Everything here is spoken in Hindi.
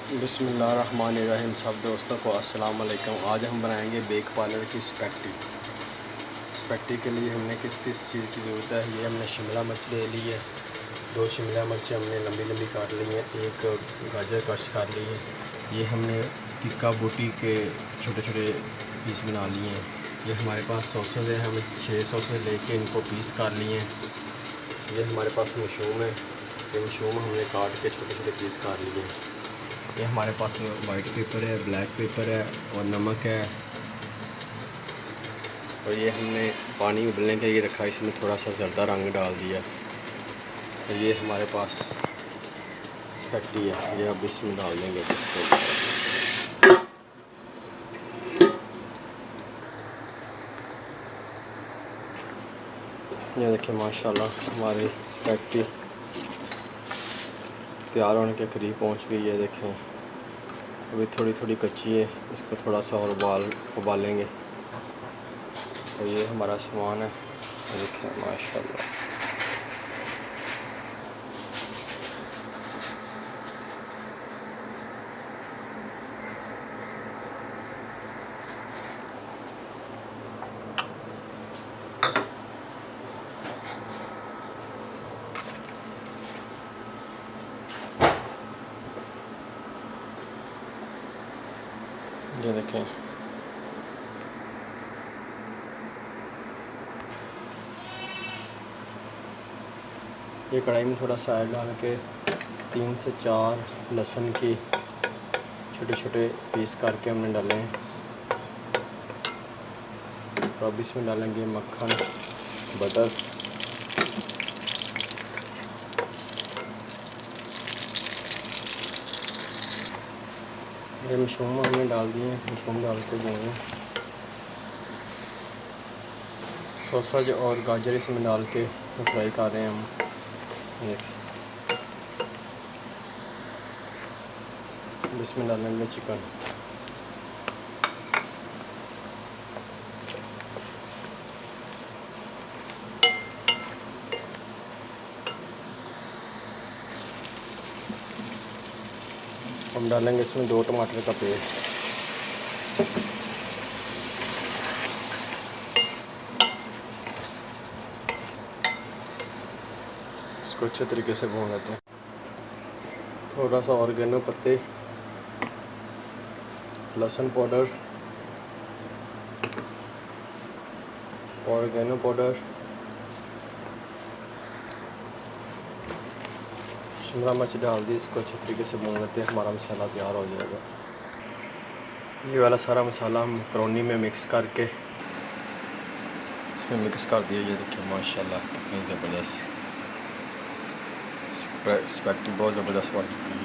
बिस्मिल्लाहिर्रहमानिर्रहीम। सब दोस्तों को अस्सलाम वालेकुम। आज हम बनाएंगे बेक पार्लर की स्पैगेटी के लिए हमने किस किस चीज़ की ज़रूरत है। ये हमने शिमला मिर्च ले ली है, 2 शिमला मिर्च हमने लंबी लंबी काट ली हैं, 1 गाजर कश काट ली है। ये हमने टिक्का बूटी के छोटे छोटे पीस बना लिए हैं। ये हमारे पास सॉसेज है, हमने 6 सॉसेज लेके इनको पीस कर लिए हैं। ये हमारे पास मशरूम है, ये मशरूम हमने काट के छोटे छोटे पीस काट लिए हैं। ये हमारे पास वाइट पेपर है, ब्लैक पेपर है और नमक है। और ये हमने पानी उबलने के लिए रखा, इसमें थोड़ा सा ज़र्दा रंग डाल दिया। तो ये हमारे पास स्पैगेटी है, ये अब इसमें डाल देंगे। ये देखिए माशाल्लाह हमारी स्पैगेटी तैयार होने के करीब पहुंच गई है। देखें अभी थोड़ी थोड़ी कच्ची है, इसको थोड़ा सा और उबालेंगे। तो ये हमारा सामान है, देखें माशाल्लाह। ये देखें ये कढ़ाई में थोड़ा सा ऑयल डाल के 3 से 4 लहसुन की छोटे छोटे पीस करके हमने डाले हैं। और अब इसमें डालेंगे मक्खन, बटर, ये मशरूम हमने डाल दिए हैं। मशरूम डाल के देंगे सॉसेज और गाजर इसमें डाल के फ्राई कर रहे हैं हम। इसमें डालेंगे चिकन। हम डालेंगे इसमें 2 टमाटर का पेस्ट। इसको अच्छे तरीके से भून लेते हैं। थोड़ा सा ऑर्गेनो पत्ते, लहसुन पाउडर, ऑर्गेनो पाउडर, शिमला मिर्च डाल दी। इसको अच्छे तरीके से भून लेते हैं, हमारा मसाला तैयार हो जाएगा। ये वाला सारा मसाला हम मैकरोनी में मिक्स करके इसमें मिक्स कर दिया। ये देखिए माशाल्लाह कितनी ज़बरदस्त स्पैगेटी, बहुत ज़बरदस्त बन चुकी है।